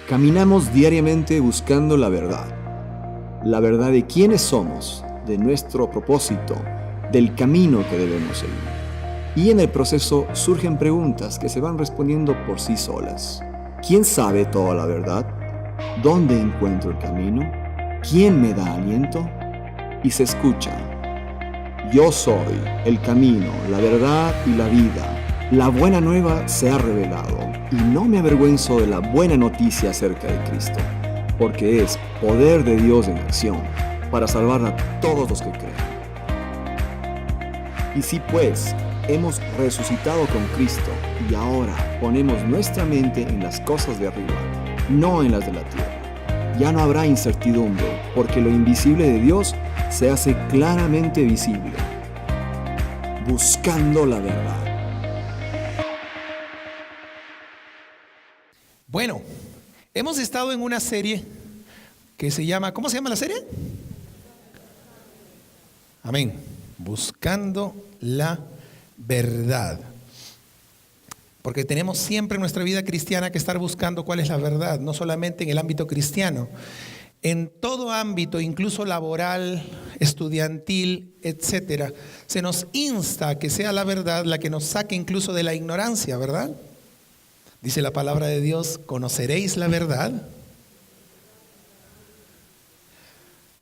Caminamos diariamente buscando la verdad de quiénes somos, de nuestro propósito, del camino que debemos seguir. Y en el proceso surgen preguntas que se van respondiendo por sí solas. ¿Quién sabe toda la verdad? ¿Dónde encuentro el camino? ¿Quién me da aliento? Y se escucha: yo soy el camino, la verdad y la vida. La buena nueva se ha revelado y no me avergüenzo de la buena noticia acerca de Cristo, porque es poder de Dios en acción para salvar a todos los que creen. Y si pues hemos resucitado con Cristo y ahora ponemos nuestra mente en las cosas de arriba, no en las de la tierra, ya no habrá incertidumbre, porque lo invisible de Dios se hace claramente visible. Buscando la verdad. Bueno, hemos estado en una serie que se llama, ¿cómo se llama la serie? Amén. Buscando la verdad. Porque tenemos siempre en nuestra vida cristiana que estar buscando cuál es la verdad, no solamente en el ámbito cristiano. En todo ámbito, incluso laboral, estudiantil, etcétera, se nos insta a que sea la verdad la que nos saque incluso de la ignorancia, ¿verdad? Dice la palabra de Dios: ¿conoceréis la verdad?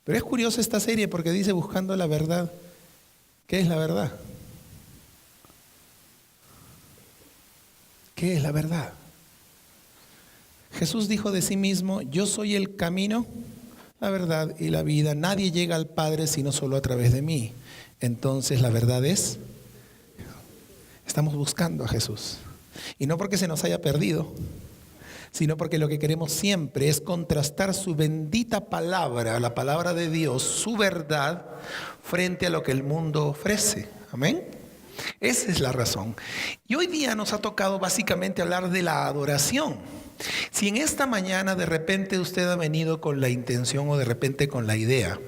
Pero es curiosa esta serie porque dice buscando la verdad. ¿Qué es la verdad? ¿Qué es la verdad? Jesús dijo de sí mismo: yo soy el camino, la verdad y la vida. Nadie llega al Padre sino solo a través de mí. Entonces la verdad es, estamos buscando a Jesús. Y no porque se nos haya perdido, sino porque lo que queremos siempre es contrastar su bendita palabra, la palabra de Dios, su verdad, frente a lo que el mundo ofrece. Amén. Esa es la razón. Y hoy día nos ha tocado básicamente hablar de la adoración. Si en esta mañana de repente usted ha venido con la intención o de repente con la idea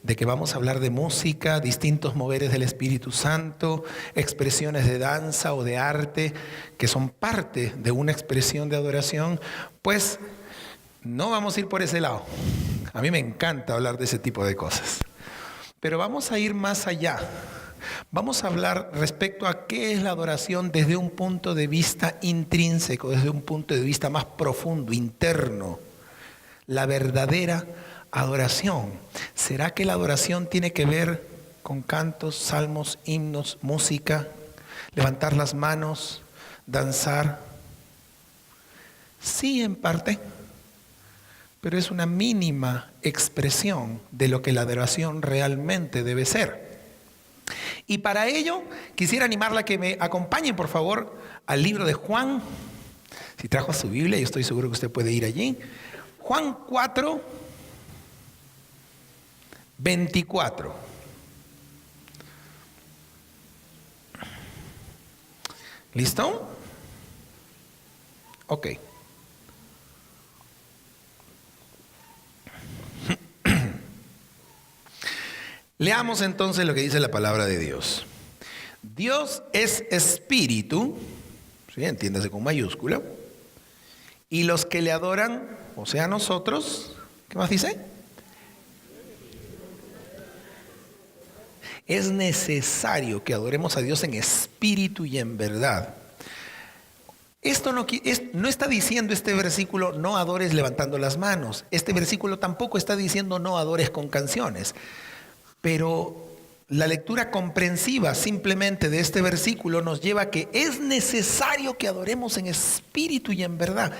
de que vamos a hablar de música, distintos moveres del Espíritu Santo, expresiones de danza o de arte que son parte de una expresión de adoración, pues no vamos a ir por ese lado. A mí me encanta hablar de ese tipo de cosas. Pero vamos a ir más allá. Vamos a hablar respecto a qué es la adoración desde un punto de vista intrínseco, desde un punto de vista más profundo, interno. La verdadera adoración. ¿Será que la adoración tiene que ver con cantos, salmos, himnos, música, levantar las manos, danzar? Sí, en parte, pero es una mínima expresión de lo que la adoración realmente debe ser. Y para ello quisiera animarla a que me acompañe, por favor, al libro de Juan. Si trajo su Biblia, yo estoy seguro que usted puede ir allí. Juan 4, 24. ¿Listo? Ok. Leamos entonces lo que dice la palabra de Dios. Dios es espíritu, ¿sí? Entiéndase con mayúscula, y los que le adoran, o sea nosotros, ¿qué más dice? Es necesario que adoremos a Dios en espíritu y en verdad. Esto no está diciendo este versículo no adores levantando las manos. Este versículo tampoco está diciendo no adores con canciones. Pero la lectura comprensiva simplemente de este versículo nos lleva a que es necesario que adoremos en espíritu y en verdad.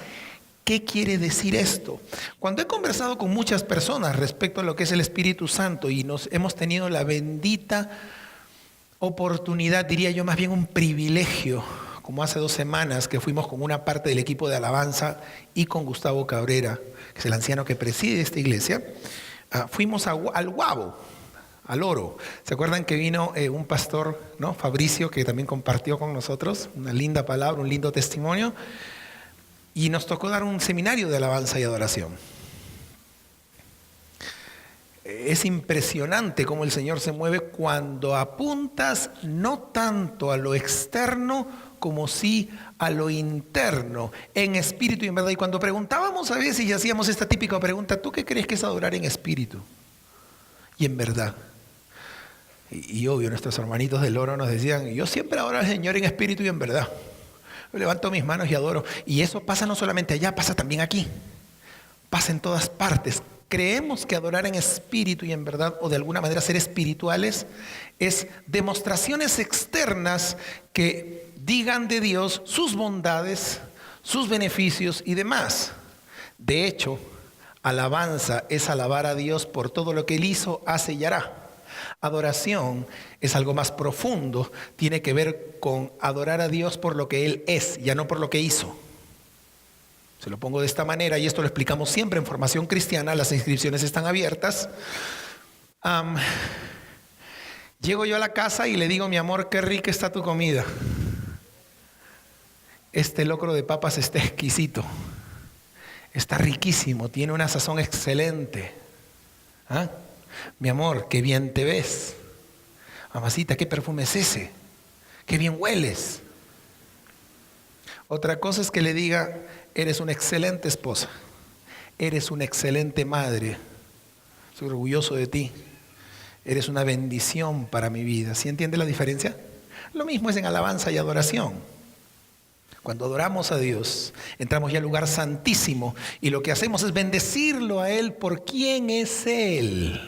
¿Qué quiere decir esto? Cuando he conversado con muchas personas respecto a lo que es el Espíritu Santo y hemos tenido la bendita oportunidad, diría yo más bien un privilegio, como hace 2 semanas que fuimos con una parte del equipo de alabanza y con Gustavo Cabrera, que es el anciano que preside esta iglesia, fuimos al Guabo, al Oro. ¿Se acuerdan que vino un pastor, ¿no? Fabricio, que también compartió con nosotros una linda palabra, un lindo testimonio? Y nos tocó dar un seminario de alabanza y adoración. Es impresionante cómo el Señor se mueve cuando apuntas no tanto a lo externo como sí a lo interno, en espíritu y en verdad. Y cuando preguntábamos a veces y hacíamos esta típica pregunta, ¿tú qué crees que es adorar en espíritu y en verdad? Y obvio, nuestros hermanitos del oro nos decían, yo siempre adoro al Señor en espíritu y en verdad. Yo levanto mis manos y adoro. Y eso pasa no solamente allá, pasa también aquí. Pasa en todas partes. Creemos que adorar en espíritu y en verdad, o de alguna manera ser espirituales, es demostraciones externas que digan de Dios sus bondades, sus beneficios y demás. De hecho, alabanza es alabar a Dios por todo lo que Él hizo, hace y hará. Adoración es algo más profundo, tiene que ver con adorar a Dios por lo que Él es, ya no por lo que hizo. Se lo pongo de esta manera, y esto lo explicamos siempre en Formación Cristiana, las inscripciones están abiertas. Llego yo a la casa y le digo, mi amor, qué rica está tu comida. Este locro de papas está exquisito, está riquísimo, tiene una sazón excelente. ¿Ah? Mi amor, qué bien te ves. Mamacita, qué perfume es ese, qué bien hueles. Otra cosa es que le diga, eres una excelente esposa, eres una excelente madre, soy orgulloso de ti, eres una bendición para mi vida. ¿Sí entiende la diferencia? Lo mismo es en alabanza y adoración. Cuando adoramos a Dios, entramos ya al lugar santísimo y lo que hacemos es bendecirlo a Él por quién es Él.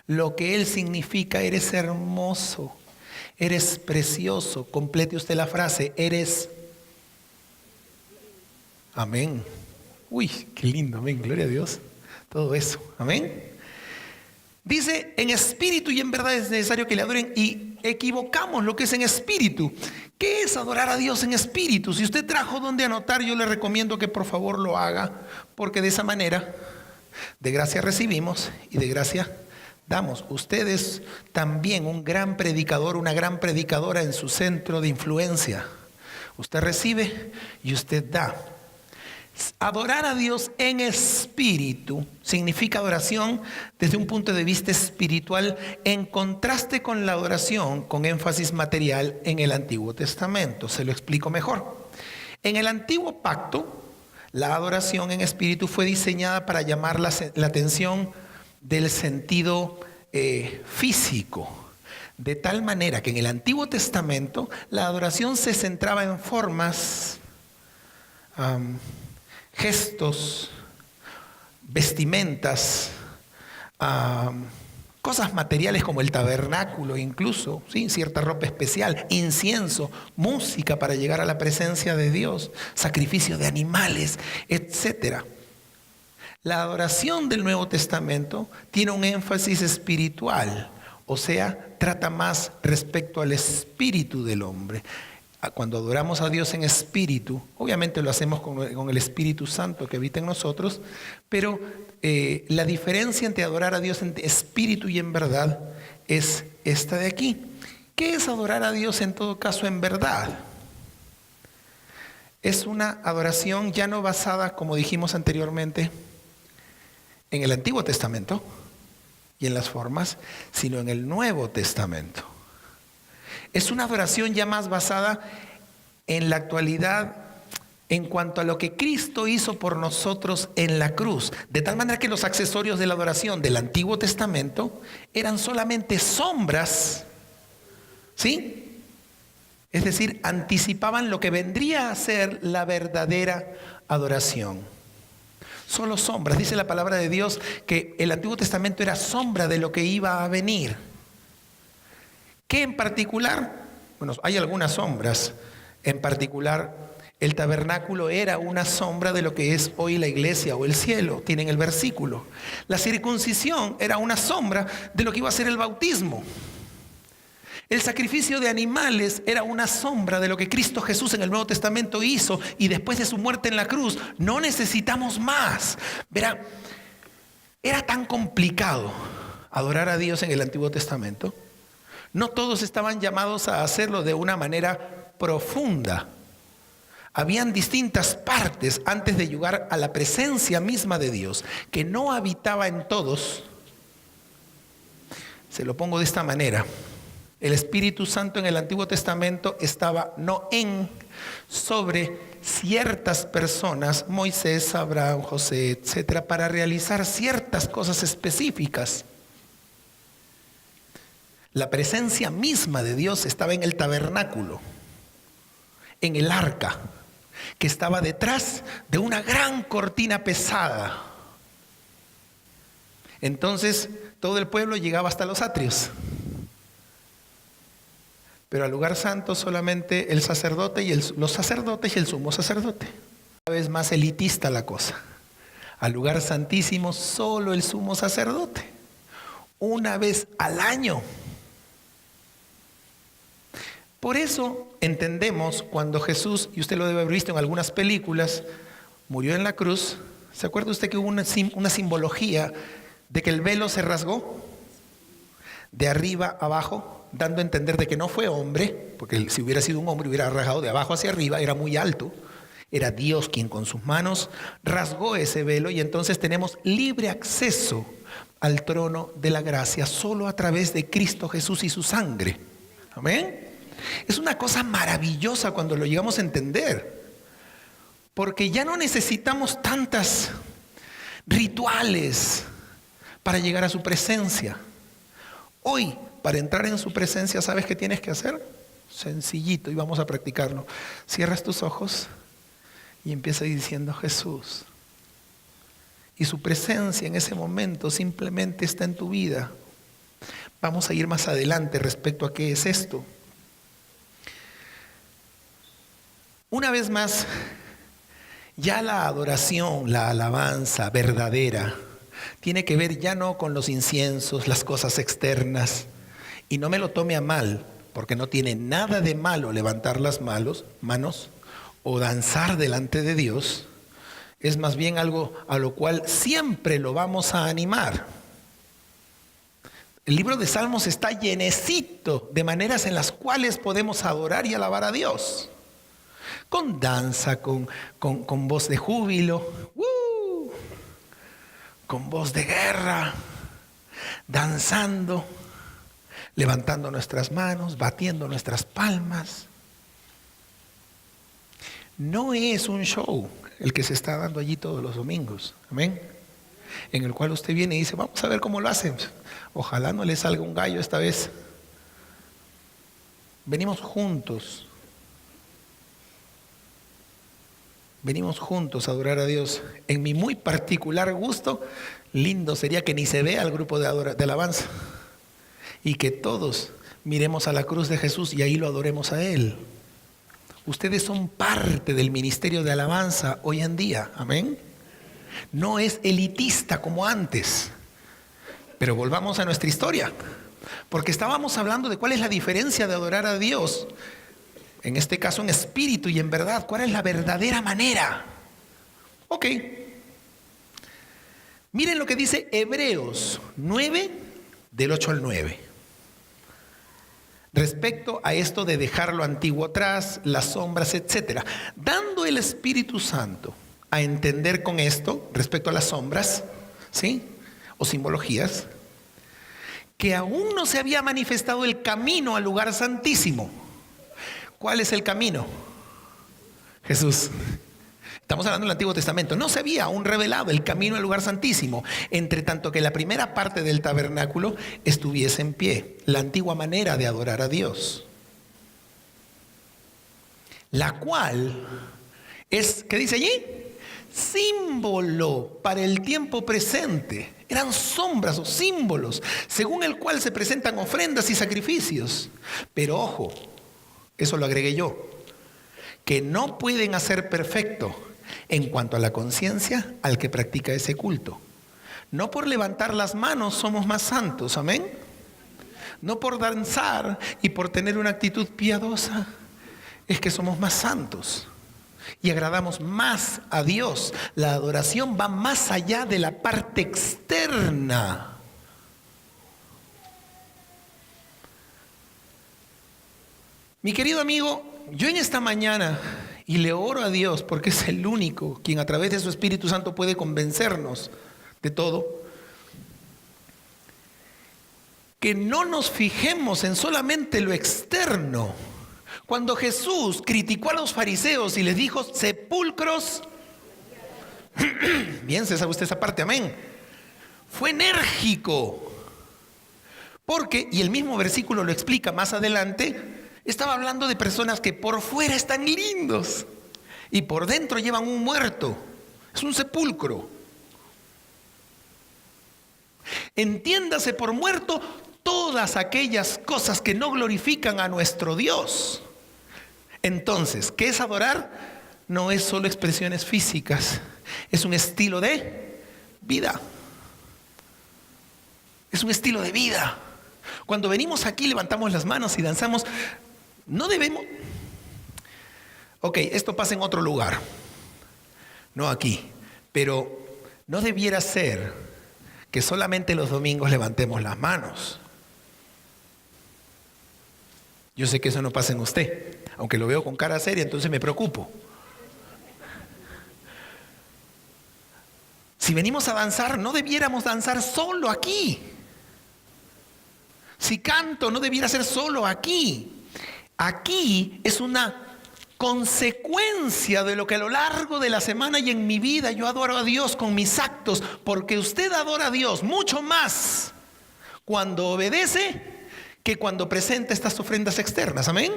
Lo que Él significa, eres hermoso, eres precioso. Complete usted la frase, eres... Amén. Uy, qué lindo, amén, gloria a Dios. Todo eso, amén. Dice, en espíritu y en verdad es necesario que le adoren, y equivocamos lo que es en espíritu. ¿Qué es adorar a Dios en espíritu? Si usted trajo donde anotar, yo le recomiendo que por favor lo haga, porque de esa manera, de gracia recibimos y de gracia damos. Usted es también un gran predicador, una gran predicadora en su centro de influencia. Usted recibe y usted da. Adorar a Dios en espíritu significa adoración desde un punto de vista espiritual, en contraste con la adoración con énfasis material en el Antiguo Testamento. Se lo explico mejor. En el Antiguo Pacto, la adoración en espíritu fue diseñada para llamar la atención del sentido físico, de tal manera que en el Antiguo Testamento la adoración se centraba en formas, gestos, vestimentas, cosas materiales como el tabernáculo incluso, ¿sí? Cierta ropa especial, incienso, música para llegar a la presencia de Dios, sacrificio de animales, etc. La adoración del Nuevo Testamento tiene un énfasis espiritual, o sea, trata más respecto al espíritu del hombre. Cuando adoramos a Dios en espíritu, obviamente lo hacemos con el Espíritu Santo que habita en nosotros, pero la diferencia entre adorar a Dios en espíritu y en verdad es esta de aquí. ¿Qué es adorar a Dios en todo caso en verdad? Es una adoración ya no basada, como dijimos anteriormente, en el Antiguo Testamento y en las formas, sino en el Nuevo Testamento. Es una adoración ya más basada en la actualidad en cuanto a lo que Cristo hizo por nosotros en la cruz. De tal manera que los accesorios de la adoración del Antiguo Testamento eran solamente sombras, ¿sí? Es decir, anticipaban lo que vendría a ser la verdadera adoración. Solo sombras. Dice la palabra de Dios que el Antiguo Testamento era sombra de lo que iba a venir. ¿Qué en particular? Bueno, hay algunas sombras. En particular, el tabernáculo era una sombra de lo que es hoy la iglesia o el cielo. Tienen el versículo. La circuncisión era una sombra de lo que iba a ser el bautismo. El sacrificio de animales era una sombra de lo que Cristo Jesús en el Nuevo Testamento hizo, y después de su muerte en la cruz. No necesitamos más. Verá, era tan complicado adorar a Dios en el Antiguo Testamento. No todos estaban llamados a hacerlo de una manera profunda. Habían distintas partes antes de llegar a la presencia misma de Dios, que no habitaba en todos. Se lo pongo de esta manera. El Espíritu Santo en el Antiguo Testamento estaba no en, sobre ciertas personas, Moisés, Abraham, José, etcétera, para realizar ciertas cosas específicas. La presencia misma de Dios estaba en el tabernáculo, en el arca, que estaba detrás de una gran cortina pesada. Entonces, todo el pueblo llegaba hasta los atrios. Pero al lugar santo solamente el sacerdote y los sacerdotes y el sumo sacerdote. Cada vez más elitista la cosa. Al lugar santísimo solo el sumo sacerdote. Una vez al año. Por eso entendemos cuando Jesús, y usted lo debe haber visto en algunas películas, murió en la cruz. ¿Se acuerda usted que hubo una simbología de que el velo se rasgó de arriba a abajo? Dando a entender de que no fue hombre, porque si hubiera sido un hombre hubiera rasgado de abajo hacia arriba, era muy alto. Era Dios quien con sus manos rasgó ese velo y entonces tenemos libre acceso al trono de la gracia solo a través de Cristo Jesús y su sangre. Amén. Es una cosa maravillosa cuando lo llegamos a entender, porque ya no necesitamos tantas rituales para llegar a su presencia. Hoy, para entrar en su presencia, ¿sabes qué tienes que hacer? Sencillito, y vamos a practicarlo. Cierras tus ojos y empieza diciendo Jesús. Y su presencia en ese momento simplemente está en tu vida. Vamos a ir más adelante respecto a qué es esto. Una vez más, ya la adoración, la alabanza verdadera, tiene que ver ya no con los inciensos, las cosas externas. Y no me lo tome a mal, porque no tiene nada de malo levantar las manos o danzar delante de Dios. Es más bien algo a lo cual siempre lo vamos a animar. El libro de Salmos está llenecito de maneras en las cuales podemos adorar y alabar a Dios. Con danza, con voz de júbilo, con voz de guerra, danzando, levantando nuestras manos, batiendo nuestras palmas. No es un show el que se está dando allí todos los domingos, amén, en el cual usted viene y dice, vamos a ver cómo lo hacen. Ojalá no le salga un gallo esta vez. Venimos juntos a adorar a Dios. En mi muy particular gusto, lindo sería que ni se vea el grupo de alabanza y que todos miremos a la cruz de Jesús y ahí lo adoremos a Él. Ustedes son parte del ministerio de alabanza hoy en día, amén. No es elitista como antes, pero volvamos a nuestra historia, porque estábamos hablando de cuál es la diferencia de adorar a Dios, en este caso en espíritu y en verdad. ¿Cuál es la verdadera manera? Ok, miren lo que dice Hebreos 9, del 8 al 9. Respecto a esto de dejar lo antiguo atrás, las sombras, etcétera, dando el Espíritu Santo a entender con esto, respecto a las sombras, ¿sí?, o simbologías, que aún no se había manifestado el camino al lugar santísimo. ¿Cuál es el camino? Jesús. Estamos hablando del Antiguo Testamento. No se había aún revelado el camino al lugar santísimo, entre tanto que la primera parte del tabernáculo estuviese en pie, la antigua manera de adorar a Dios, la cual es, ¿qué dice allí? Símbolo para el tiempo presente. Eran sombras o símbolos, según el cual se presentan ofrendas y sacrificios. Pero ojo, eso lo agregué yo, que no pueden hacer perfecto en cuanto a la conciencia al que practica ese culto. No por levantar las manos somos más santos, amén. No por danzar y por tener una actitud piadosa es que somos más santos y agradamos más a Dios. La adoración va más allá de la parte externa. Mi querido amigo, yo en esta mañana, y le oro a Dios porque es el único quien a través de su Espíritu Santo puede convencernos de todo, que no nos fijemos en solamente lo externo. Cuando Jesús criticó a los fariseos y les dijo sepulcros, bien, se sabe usted esa parte, amén. Fue enérgico. Porque, y el mismo versículo lo explica más adelante, estaba hablando de personas que por fuera están lindos y por dentro llevan un muerto. Es un sepulcro. Entiéndase por muerto todas aquellas cosas que no glorifican a nuestro Dios. Entonces, ¿qué es adorar? No es solo expresiones físicas, es un estilo de vida. Es un estilo de vida. Cuando venimos aquí, levantamos las manos y danzamos. No debemos. Ok, esto pasa en otro lugar, no aquí. Pero no debiera ser que solamente los domingos levantemos las manos. Yo sé que eso no pasa en usted, aunque lo veo con cara seria, entonces me preocupo. Si venimos a danzar, no debiéramos danzar solo aquí. Si canto, no debiera ser solo aquí. Aquí es una consecuencia de lo que a lo largo de la semana y en mi vida yo adoro a Dios con mis actos, porque usted adora a Dios mucho más cuando obedece que cuando presenta estas ofrendas externas, amén.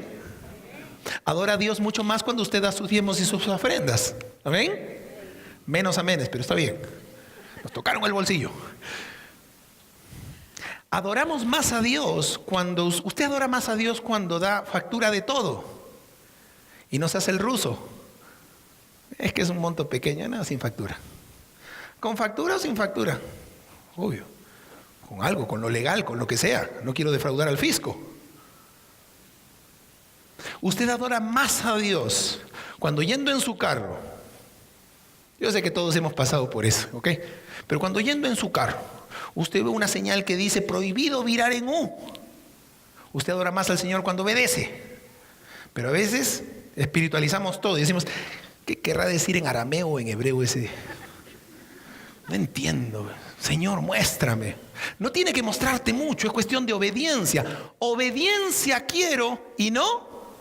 Adora a Dios mucho más cuando usted da sus diezmos y sus ofrendas, amén. Menos amenes, pero está bien. Nos tocaron el bolsillo. Adoramos más a Dios cuando usted adora más a Dios cuando da factura de todo y no se hace el ruso. Es que es un monto pequeño, nada, sin factura. ¿Con factura o sin factura? Obvio. Con algo, con lo legal, con lo que sea. No quiero defraudar al fisco. Usted adora más a Dios cuando yendo en su carro. Yo sé que todos hemos pasado por eso, ¿ok? Pero cuando yendo en su carro, usted ve una señal que dice prohibido virar en U. Usted adora más al Señor cuando obedece. Pero a veces espiritualizamos todo y decimos, ¿qué querrá decir en arameo o en hebreo ese? No entiendo. Señor, muéstrame. No tiene que mostrarte mucho, es cuestión de obediencia. Obediencia quiero y no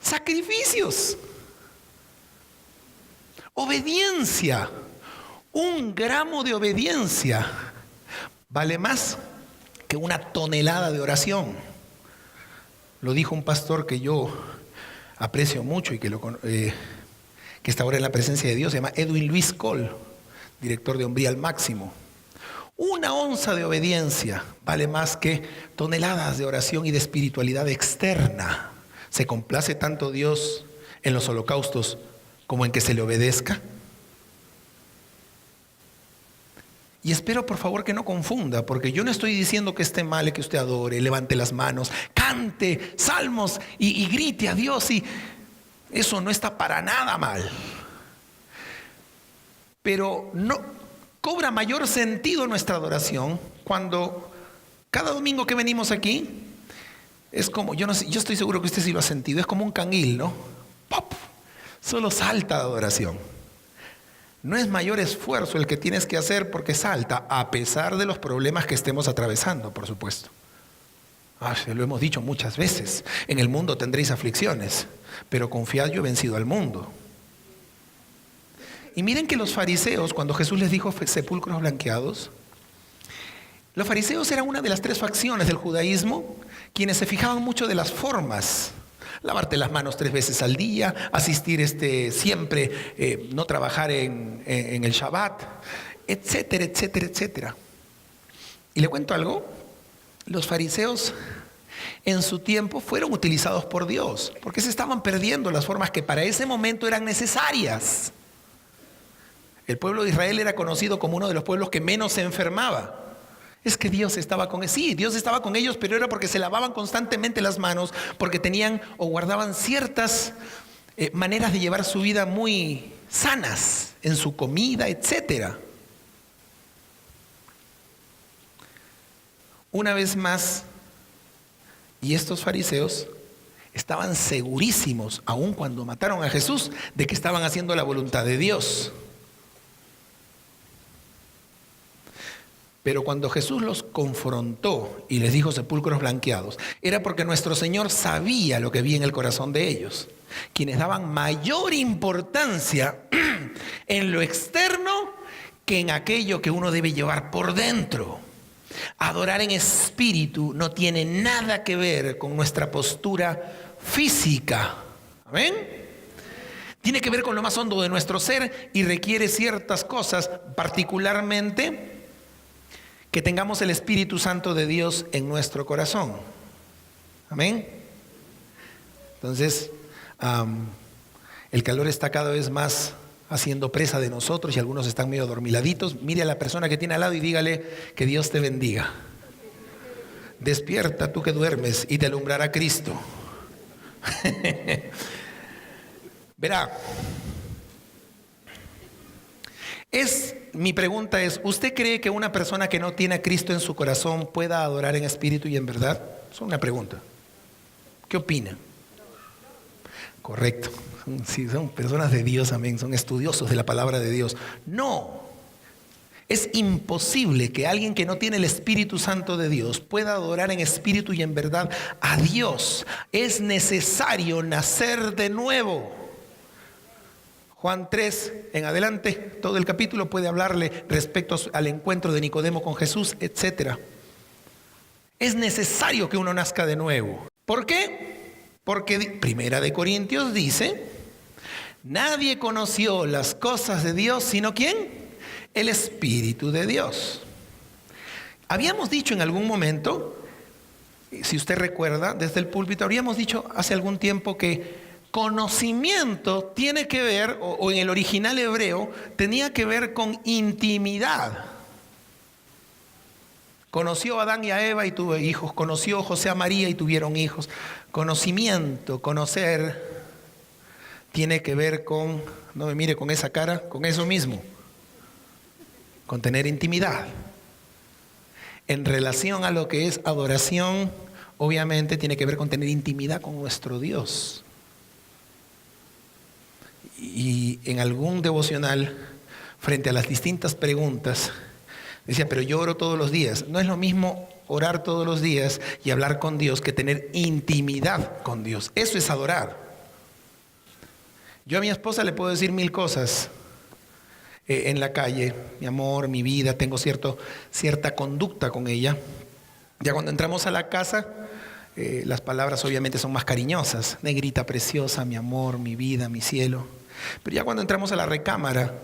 sacrificios. Obediencia. 1 gramo de obediencia vale más que 1 tonelada de oración. Lo dijo un pastor que yo aprecio mucho y que está ahora en la presencia de Dios, se llama Edwin Luis Cole, director de Hombría al Máximo. 1 onza de obediencia vale más que toneladas de oración y de espiritualidad externa. ¿Se complace tanto Dios en los holocaustos como en que se le obedezca? Y espero por favor que no confunda, porque yo no estoy diciendo que esté mal que usted adore, levante las manos, cante salmos y grite a Dios, y eso no está para nada mal. Pero no cobra mayor sentido nuestra adoración cuando cada domingo que venimos aquí es como, yo estoy seguro que usted sí lo ha sentido, es como un canguil, ¿no? ¡Pop! Solo salta de adoración. No es mayor esfuerzo el que tienes que hacer porque salta, a pesar de los problemas que estemos atravesando, por supuesto. Se lo hemos dicho muchas veces. En el mundo tendréis aflicciones, pero confiad, yo he vencido al mundo. Y miren que los fariseos, cuando Jesús les dijo sepulcros blanqueados, los fariseos eran una de las 3 facciones del judaísmo, quienes se fijaban mucho de las formas. Lavarte las manos 3 veces al día, asistir siempre, no trabajar en el Shabbat, etcétera, etcétera, etcétera. Y le cuento algo, los fariseos en su tiempo fueron utilizados por Dios, porque se estaban perdiendo las formas que para ese momento eran necesarias. El pueblo de Israel era conocido como uno de los pueblos que menos se enfermaba. Es que Dios estaba con ellos. Sí, Dios estaba con ellos, pero era porque se lavaban constantemente las manos, porque tenían o guardaban ciertas maneras de llevar su vida muy sanas en su comida, etcétera. Una vez más, y estos fariseos estaban segurísimos, aun cuando mataron a Jesús, de que estaban haciendo la voluntad de Dios. Pero cuando Jesús los confrontó y les dijo sepulcros blanqueados, era porque nuestro Señor sabía lo que había en el corazón de ellos, quienes daban mayor importancia en lo externo que en aquello que uno debe llevar por dentro. Adorar en espíritu no tiene nada que ver con nuestra postura física. ¿Amén? Tiene que ver con lo más hondo de nuestro ser y requiere ciertas cosas, particularmente que tengamos el Espíritu Santo de Dios en nuestro corazón. Amén. Entonces, el calor está cada vez más haciendo presa de nosotros y algunos están medio dormiladitos. Mire a la persona que tiene al lado y dígale que Dios te bendiga. Despierta tú que duermes y te alumbrará Cristo. Verá, mi pregunta es, ¿usted cree que una persona que no tiene a Cristo en su corazón pueda adorar en espíritu y en verdad? Es una pregunta. ¿Qué opina? Correcto. Sí, son personas de Dios, amén, son estudiosos de la palabra de Dios. No, es imposible que alguien que no tiene el Espíritu Santo de Dios pueda adorar en espíritu y en verdad a Dios. Es necesario nacer de nuevo. Juan 3 en adelante, todo el capítulo puede hablarle respecto al encuentro de Nicodemo con Jesús, etc. Es necesario que uno nazca de nuevo. ¿Por qué? Porque Primera de Corintios dice, nadie conoció las cosas de Dios, sino ¿quién? El Espíritu de Dios. Habíamos dicho en algún momento, si usted recuerda, desde el púlpito, habíamos dicho hace algún tiempo que conocimiento tiene que ver, o en el original hebreo, tenía que ver con intimidad. Conoció a Adán y a Eva y tuvo hijos. Conoció a José a María y tuvieron hijos. Conocimiento, conocer, tiene que ver con, no me mire con esa cara, con eso mismo, con tener intimidad. En relación a lo que es adoración, obviamente tiene que ver con tener intimidad con nuestro Dios. Y en algún devocional, frente a las distintas preguntas, decía, pero yo oro todos los días. No es lo mismo orar todos los días y hablar con Dios que tener intimidad con Dios. Eso es adorar. Yo a mi esposa le puedo decir 1000 cosas en la calle, mi amor, mi vida, tengo cierta conducta con ella. Ya cuando entramos a la casa, las palabras obviamente son más cariñosas. Negrita preciosa, mi amor, mi vida, mi cielo. Pero ya cuando entramos a la recámara,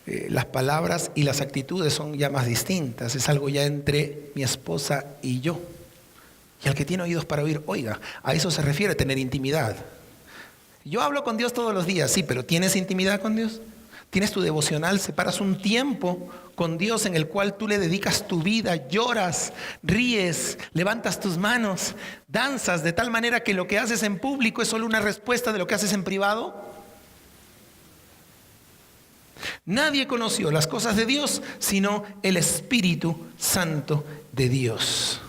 las palabras y las actitudes son ya más distintas. Es algo ya entre mi esposa y yo. Y al que tiene oídos para oír, oiga, a eso se refiere tener intimidad. Yo hablo con Dios todos los días, sí, pero ¿tienes intimidad con Dios? ¿Tienes tu devocional? ¿Separas un tiempo con Dios en el cual tú le dedicas tu vida, lloras, ríes, levantas tus manos, danzas de tal manera que lo que haces en público es solo una respuesta de lo que haces en privado? Nadie conoció las cosas de Dios sino el Espíritu Santo de Dios.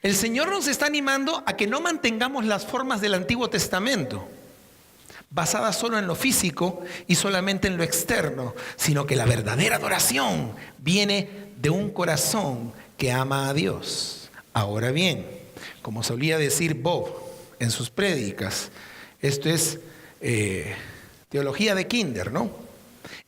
El Señor nos está animando a que no mantengamos las formas del Antiguo Testamento, basadas solo en lo físico y solamente en lo externo, sino que la verdadera adoración viene de un corazón que ama a Dios. Ahora bien, como solía decir Bob en sus prédicas, esto es teología de kinder, ¿no?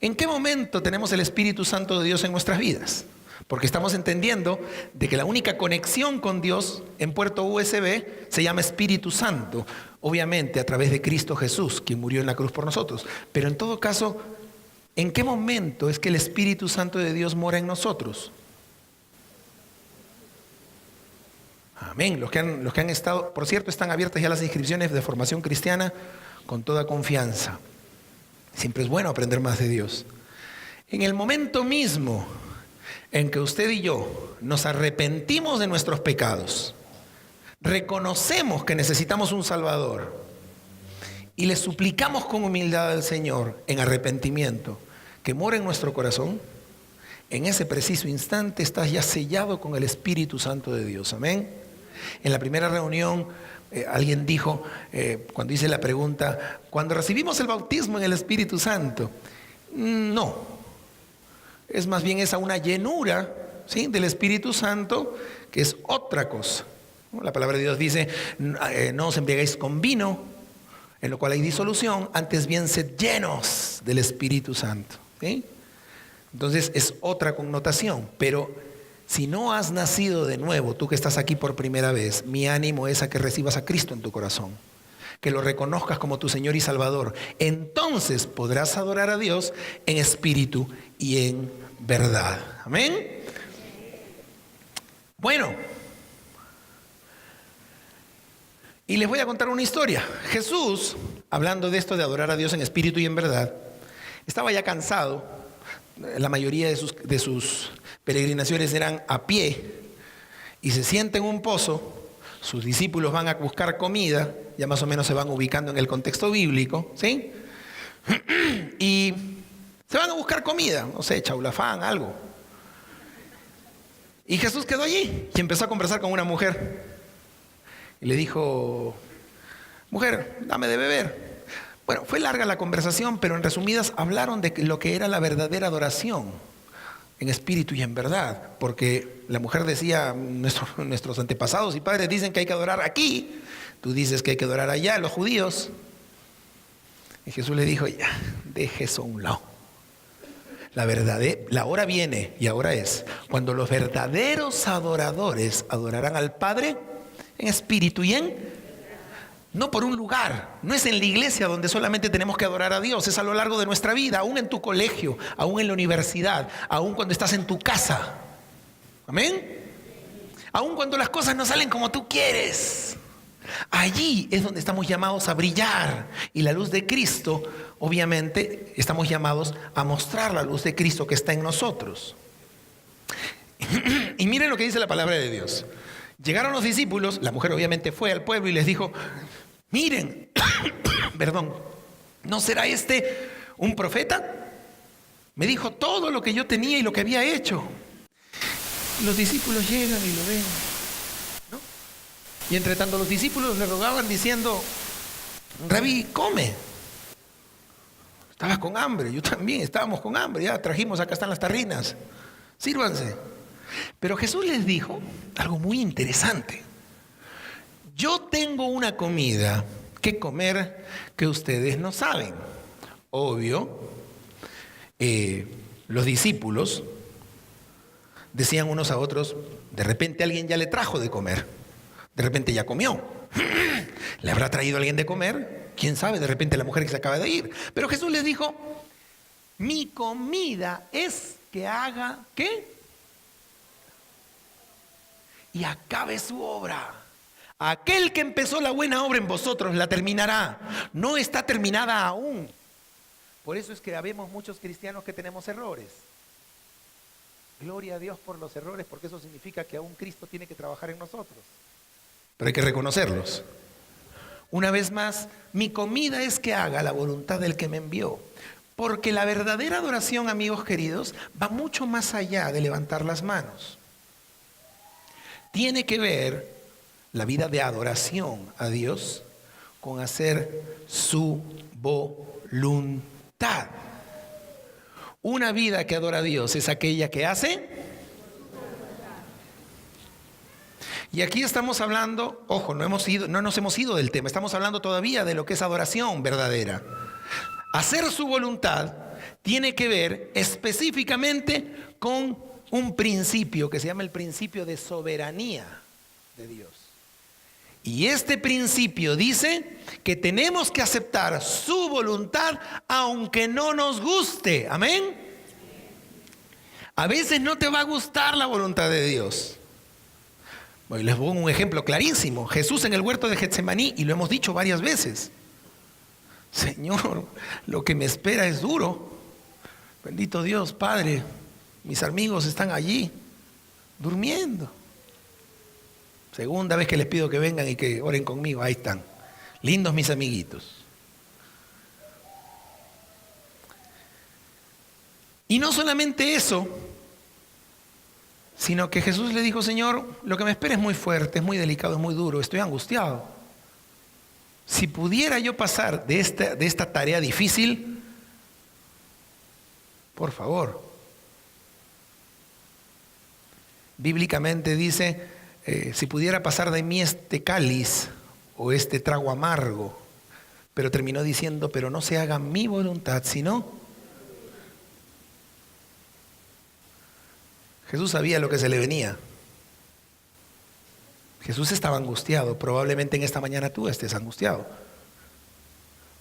¿En qué momento tenemos el Espíritu Santo de Dios en nuestras vidas? Porque estamos entendiendo de que la única conexión con Dios en puerto USB se llama Espíritu Santo, obviamente a través de Cristo Jesús, quien murió en la cruz por nosotros. Pero en todo caso, ¿en qué momento es que el Espíritu Santo de Dios mora en nosotros? Amén. Los que han estado, por cierto, están abiertas ya las inscripciones de formación cristiana con toda confianza. Siempre es bueno aprender más de Dios. En el momento mismo en que usted y yo nos arrepentimos de nuestros pecados, reconocemos que necesitamos un Salvador y le suplicamos con humildad al Señor en arrepentimiento que mora en nuestro corazón, en ese preciso instante estás ya sellado con el Espíritu Santo de Dios. Amén. En la primera reunión alguien dijo, cuando hice la pregunta, cuando recibimos el bautismo en el Espíritu Santo, no. es más bien esa una llenura, ¿sí?, del Espíritu Santo, que es otra cosa. La palabra de Dios dice, no os embriaguéis con vino, en lo cual hay disolución, antes bien sed llenos del Espíritu Santo, ¿sí? Entonces es otra connotación, pero si no has nacido de nuevo, tú que estás aquí por primera vez, mi ánimo es a que recibas a Cristo en tu corazón, que lo reconozcas como tu Señor y Salvador. Entonces podrás adorar a Dios en espíritu y en verdad. Amén. Bueno, y les voy a contar una historia. Jesús, hablando de esto de adorar a Dios en espíritu y en verdad, estaba ya cansado. La mayoría de sus peregrinaciones eran a pie, y se sienta en un pozo. Sus discípulos van a buscar comida, ya más o menos se van ubicando en el contexto bíblico, ¿sí? Y se van a buscar comida, no sé, chaulafán, algo. Y Jesús quedó allí y empezó a conversar con una mujer. Y le dijo, mujer, dame de beber. Bueno, fue larga la conversación, pero en resumidas hablaron de lo que era la verdadera adoración en espíritu y en verdad, porque la mujer decía, nuestros antepasados y padres dicen que hay que adorar aquí, tú dices que hay que adorar allá, los judíos. Y Jesús le dijo, ya, deje eso a un lado. La hora viene, y ahora es, cuando los verdaderos adoradores adorarán al Padre en espíritu y en, no por un lugar, no es en la iglesia donde solamente tenemos que adorar a Dios, es a lo largo de nuestra vida, aún en tu colegio, aún en la universidad, aún cuando estás en tu casa. Amén. Aún cuando las cosas no salen como tú quieres, allí es donde estamos llamados a brillar, y la luz de Cristo, obviamente, estamos llamados a mostrar la luz de Cristo que está en nosotros. Y miren lo que dice la palabra de Dios. Llegaron los discípulos, la mujer obviamente fue al pueblo y les dijo, miren, perdón, ¿no será este un profeta? Me dijo todo lo que yo tenía y lo que había hecho. Los discípulos llegan y lo ven, ¿no? Y entre tanto los discípulos le rogaban diciendo, Rabí, come. Estabas con hambre, yo también estábamos con hambre, ya trajimos, acá están las tarrinas, sírvanse. Pero Jesús les dijo algo muy interesante. Yo tengo una comida que comer que ustedes no saben. Obvio, los discípulos decían unos a otros, de repente alguien ya le trajo de comer, de repente ya comió. ¿Le habrá traído alguien de comer? ¿Quién sabe? De repente la mujer que se acaba de ir. Pero Jesús les dijo, mi comida es que haga, ¿qué? Y acabe su obra. Aquel que empezó la buena obra en vosotros la terminará. No está terminada aún. Por eso es que habemos muchos cristianos que tenemos errores. Gloria a Dios por los errores, porque eso significa que aún Cristo tiene que trabajar en nosotros. Pero hay que reconocerlos. Una vez más, mi comida es que haga la voluntad del que me envió. Porque la verdadera adoración, amigos queridos, va mucho más allá de levantar las manos. Tiene que ver la vida de adoración a Dios con hacer su voluntad. Una vida que adora a Dios es aquella que hace. Y aquí estamos hablando, ojo, no nos hemos ido del tema, estamos hablando todavía de lo que es adoración verdadera. Hacer su voluntad tiene que ver específicamente con un principio que se llama el principio de soberanía de Dios. Y este principio dice que tenemos que aceptar su voluntad aunque no nos guste. Amén. A veces no te va a gustar la voluntad de Dios. Bueno, les pongo un ejemplo clarísimo. Jesús en el huerto de Getsemaní, y lo hemos dicho varias veces. Señor, lo que me espera es duro. Bendito Dios, Padre. Mis amigos están allí, durmiendo. Segunda vez que les pido que vengan y que oren conmigo, ahí están. Lindos mis amiguitos. Y no solamente eso, sino que Jesús le dijo, Señor, lo que me espera es muy fuerte, es muy delicado, es muy duro, estoy angustiado. Si pudiera yo pasar de esta tarea difícil, por favor, Bíblicamente dice, si pudiera pasar de mí este cáliz o este trago amargo, pero terminó diciendo, pero no se haga mi voluntad, sino... Jesús sabía lo que se le venía. Jesús estaba angustiado. Probablemente en esta mañana tú estés angustiado.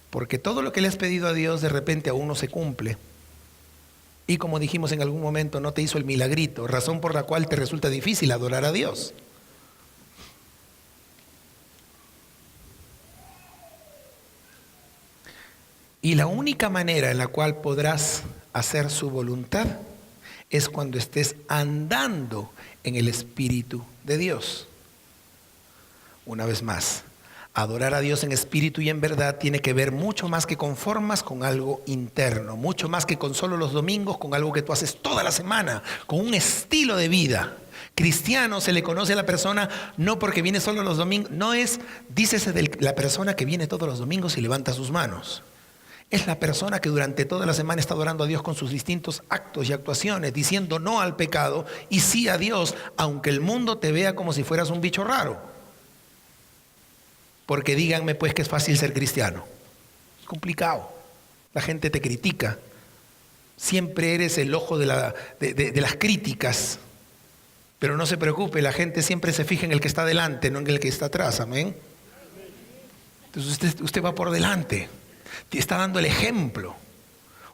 Porque todo lo que le has pedido a Dios de repente aún no se cumple. Y como dijimos en algún momento, no te hizo el milagrito, razón por la cual te resulta difícil adorar a Dios. Y la única manera en la cual podrás hacer su voluntad es cuando estés andando en el Espíritu de Dios. Una vez más, adorar a Dios en espíritu y en verdad tiene que ver mucho más que con formas, con algo interno, mucho más que con solo los domingos, con algo que tú haces toda la semana, con un estilo de vida. Cristiano se le conoce a la persona no porque viene solo los domingos, no es, dícese de la persona que viene todos los domingos y levanta sus manos. Es la persona que durante toda la semana está adorando a Dios con sus distintos actos y actuaciones, diciendo no al pecado y sí a Dios, aunque el mundo te vea como si fueras un bicho raro. Porque díganme pues que es fácil ser cristiano. Es complicado. La gente te critica. Siempre eres el ojo de las críticas. Pero no se preocupe, la gente siempre se fija en el que está delante, no en el que está atrás. Amén. Entonces usted va por delante. Te está dando el ejemplo.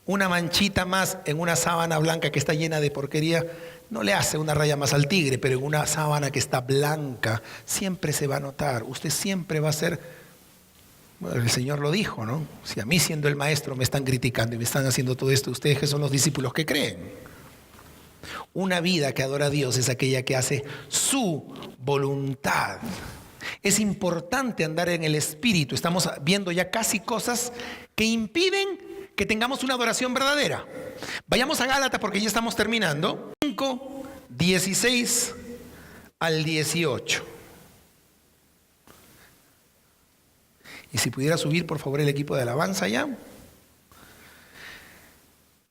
Una manchita más en una sábana blanca que está llena de porquería no le hace una raya más al tigre, pero en una sábana que está blanca siempre se va a notar. Usted siempre va a ser, bueno, el Señor lo dijo, ¿no? Si a mí siendo el maestro me están criticando y me están haciendo todo esto, ustedes que son los discípulos que creen. Una vida que adora a Dios es aquella que hace su voluntad. Es importante andar en el Espíritu. Estamos viendo ya casi cosas que impiden que tengamos una adoración verdadera. Vayamos a Gálatas porque ya estamos terminando. 5, 16 al 18. Y si pudiera subir por favor el equipo de alabanza ya.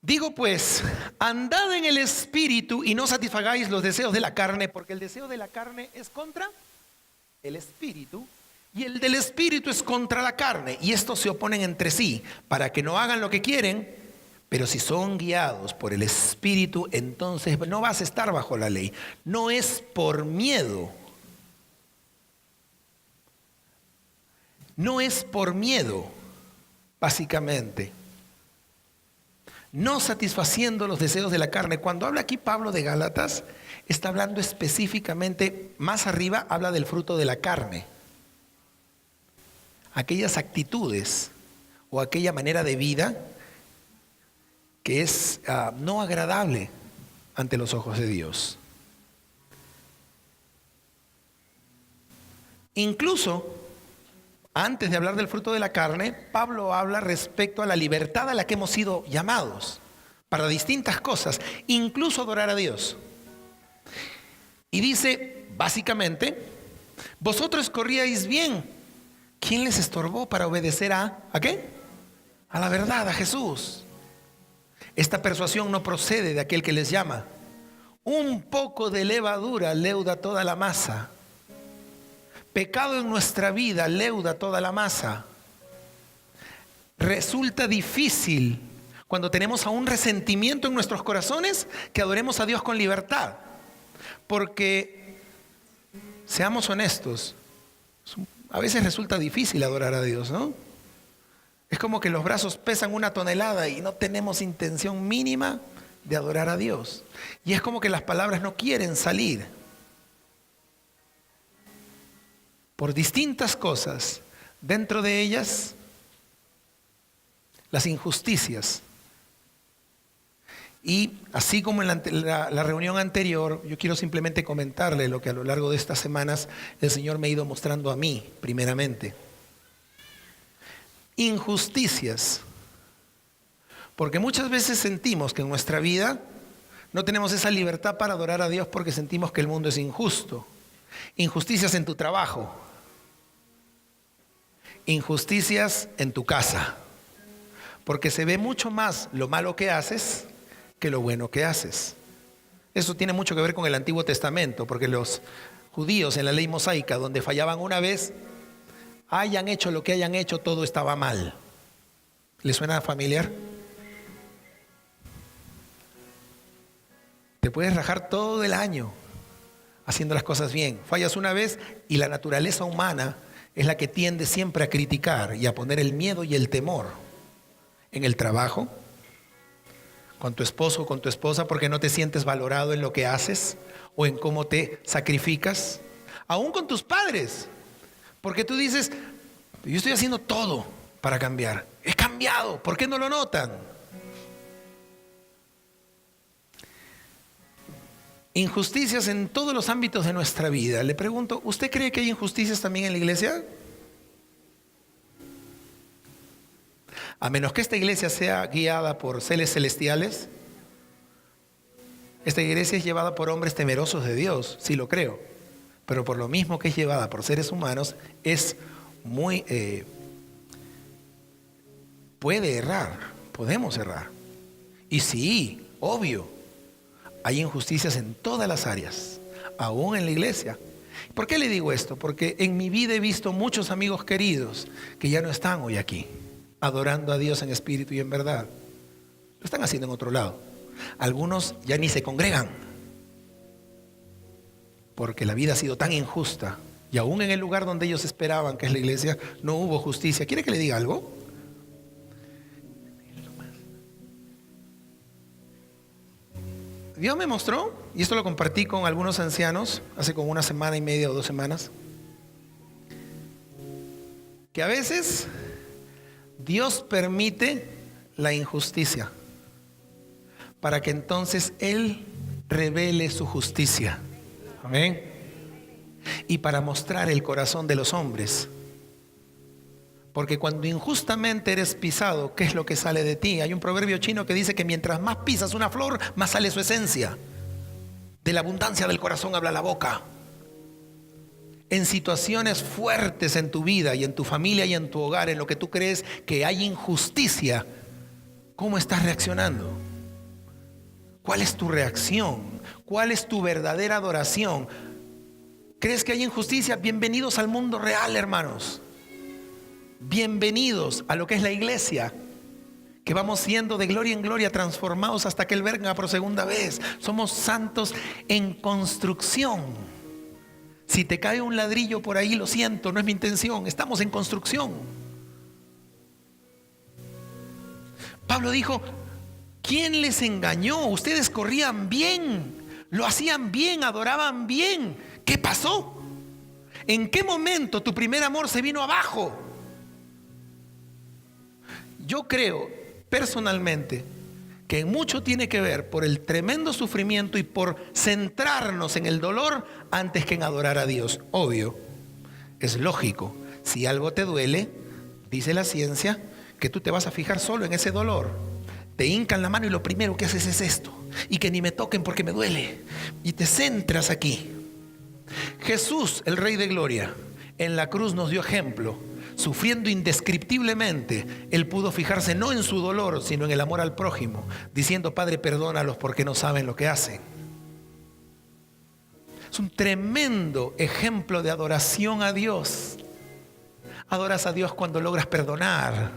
Digo pues, andad en el Espíritu y no satisfagáis los deseos de la carne, porque el deseo de la carne es contra el Espíritu y el del Espíritu es contra la carne, y estos se oponen entre sí para que no hagan lo que quieren. Pero si son guiados por el Espíritu, entonces no vas a estar bajo la ley. No es por miedo. No es por miedo, básicamente. No satisfaciendo los deseos de la carne. Cuando habla aquí Pablo de Gálatas, está hablando específicamente, más arriba habla del fruto de la carne. Aquellas actitudes o aquella manera de vida que es no agradable ante los ojos de Dios. Incluso, antes de hablar del fruto de la carne, Pablo habla respecto a la libertad a la que hemos sido llamados para distintas cosas, incluso adorar a Dios. Y dice, básicamente, vosotros corríais bien. ¿Quién les estorbó para obedecer ¿a qué? A la verdad, a Jesús. Esta persuasión no procede de aquel que les llama. Un poco de levadura leuda toda la masa. Pecado en nuestra vida leuda toda la masa. Resulta difícil cuando tenemos aún resentimiento en nuestros corazones que adoremos a Dios con libertad. Porque, seamos honestos, a veces resulta difícil adorar a Dios, ¿no? Es como que los brazos pesan 1 tonelada y no tenemos intención mínima de adorar a Dios. Y es como que las palabras no quieren salir. Por distintas cosas, dentro de ellas, las injusticias. Y así como en la reunión anterior, yo quiero simplemente comentarle lo que a lo largo de estas semanas el Señor me ha ido mostrando a mí, primeramente. Injusticias. Porque muchas veces sentimos que en nuestra vida no tenemos esa libertad para adorar a Dios porque sentimos que el mundo es injusto. Injusticias en tu trabajo. Injusticias en tu casa. Porque se ve mucho más lo malo que haces que lo bueno que haces. Eso tiene mucho que ver con el Antiguo Testamento, porque los judíos en la ley mosaica, donde fallaban una vez, hayan hecho lo que hayan hecho, todo estaba mal. ¿Le suena familiar? Te puedes rajar todo el año haciendo las cosas bien. Fallas una vez y la naturaleza humana es la que tiende siempre a criticar y a poner el miedo y el temor en el trabajo, con tu esposo o con tu esposa, porque no te sientes valorado en lo que haces o en cómo te sacrificas. Aún con tus padres, porque tú dices, yo estoy haciendo todo para cambiar. He cambiado, ¿por qué no lo notan? Injusticias en todos los ámbitos de nuestra vida. Le pregunto, ¿usted cree que hay injusticias también en la iglesia? A menos que esta iglesia sea guiada por seres celestiales, esta iglesia es llevada por hombres temerosos de Dios, sí lo creo, pero por lo mismo que es llevada por seres humanos, es muy... puede errar, podemos errar. Y sí, obvio, hay injusticias en todas las áreas, aún en la iglesia. ¿Por qué le digo esto? Porque en mi vida he visto muchos amigos queridos que ya no están hoy aquí, adorando a Dios en espíritu y en verdad. Lo están haciendo en otro lado. Algunos ya ni se congregan, porque la vida ha sido tan injusta, y aún en el lugar donde ellos esperaban, que es la iglesia, no hubo justicia. ¿Quiere que le diga algo? Dios me mostró, y esto lo compartí con algunos ancianos hace como 1 semana y media o 2 semanas, que a veces Dios permite la injusticia para que entonces Él revele su justicia. Amén. Y para mostrar el corazón de los hombres. Porque cuando injustamente eres pisado, ¿qué es lo que sale de ti? Hay un proverbio chino que dice que mientras más pisas una flor, más sale su esencia. De la abundancia del corazón habla la boca. En situaciones fuertes en tu vida y en tu familia y en tu hogar, en lo que tú crees que hay injusticia, ¿cómo estás reaccionando? ¿Cuál es tu reacción? ¿Cuál es tu verdadera adoración? ¿Crees que hay injusticia? Bienvenidos al mundo real, hermanos. Bienvenidos a lo que es la iglesia, que vamos siendo de gloria en gloria transformados hasta que Él venga por segunda vez. Somos santos en construcción. Si te cae un ladrillo por ahí, lo siento, no es mi intención. Estamos en construcción. Pablo dijo, ¿quién les engañó? Ustedes corrían bien, lo hacían bien, adoraban bien. ¿Qué pasó? ¿En qué momento tu primer amor se vino abajo? Yo creo personalmente que mucho tiene que ver por el tremendo sufrimiento y por centrarnos en el dolor antes que en adorar a Dios. Obvio, es lógico. Si algo te duele, dice la ciencia, que tú te vas a fijar solo en ese dolor. Te hincan la mano y lo primero que haces es esto. Y que ni me toquen porque me duele. Y te centras aquí. Jesús, el Rey de Gloria, en la cruz nos dio ejemplo. Sufriendo indescriptiblemente, Él pudo fijarse no en su dolor, sino en el amor al prójimo, diciendo, Padre, perdónalos porque no saben lo que hacen. Es un tremendo ejemplo de adoración a Dios. Adoras a Dios cuando logras perdonar.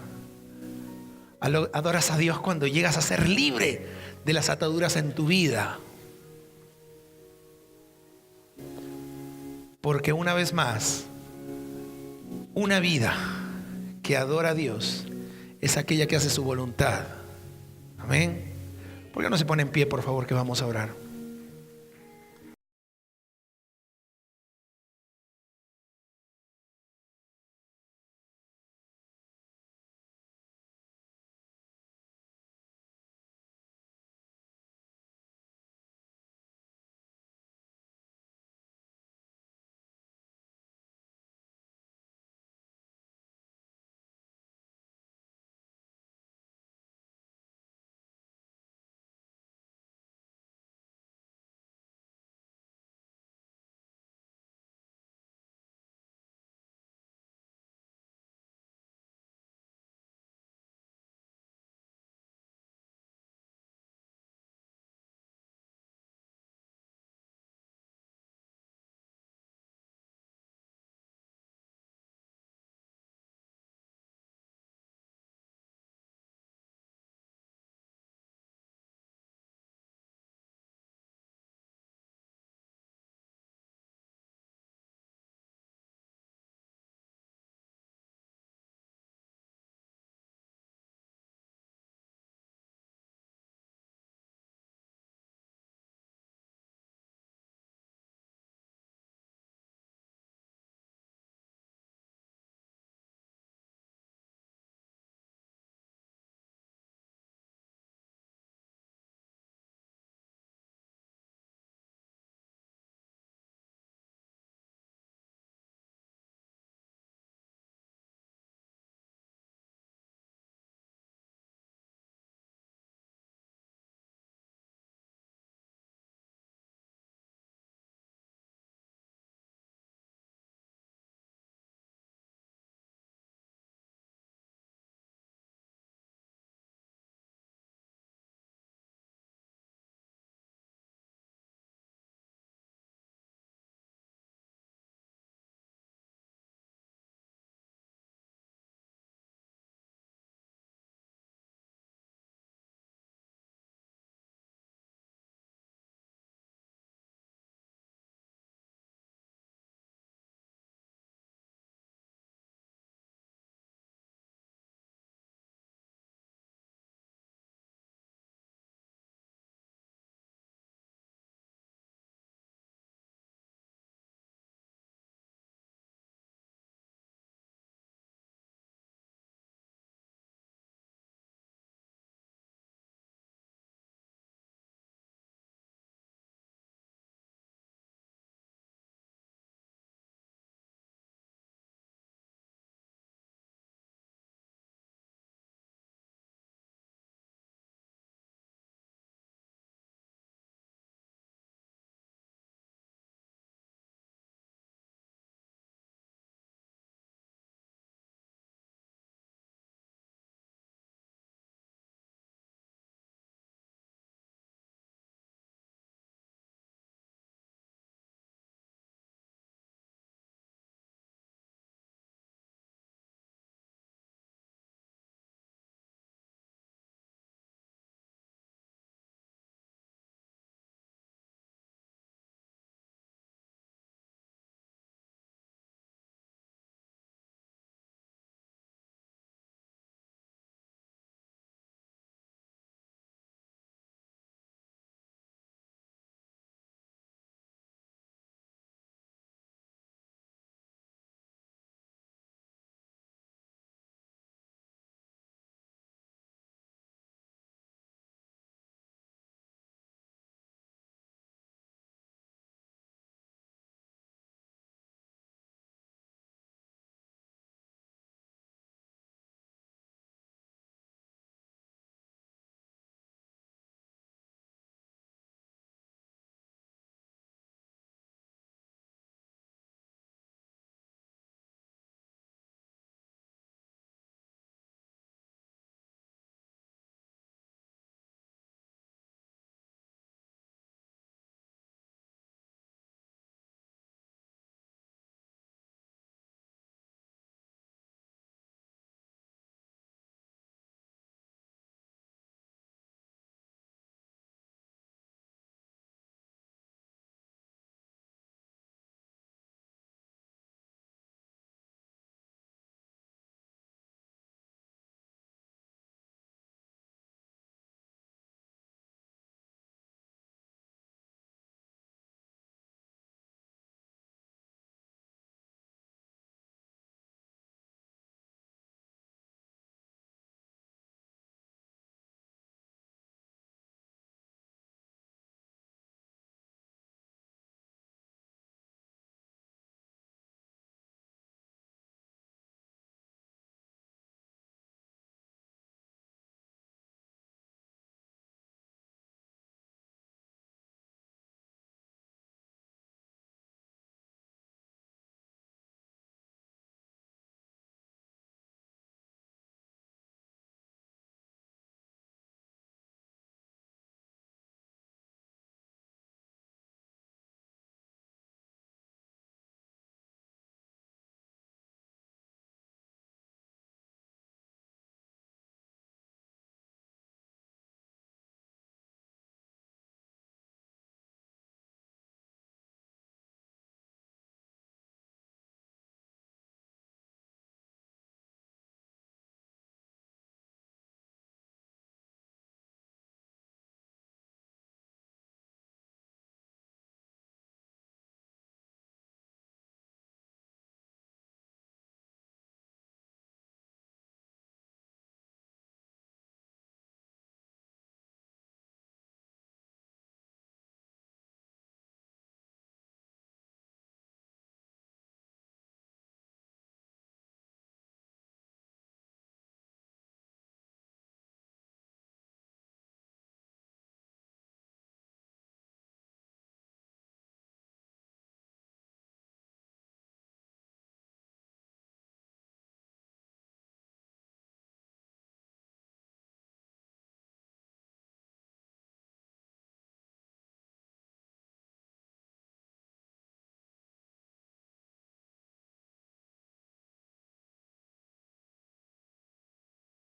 Adoras a Dios cuando llegas a ser libre de las ataduras en tu vida. Porque una vez más, una vida que adora a Dios es aquella que hace su voluntad. Amén. ¿Por qué no se pone en pie, por favor, que vamos a orar?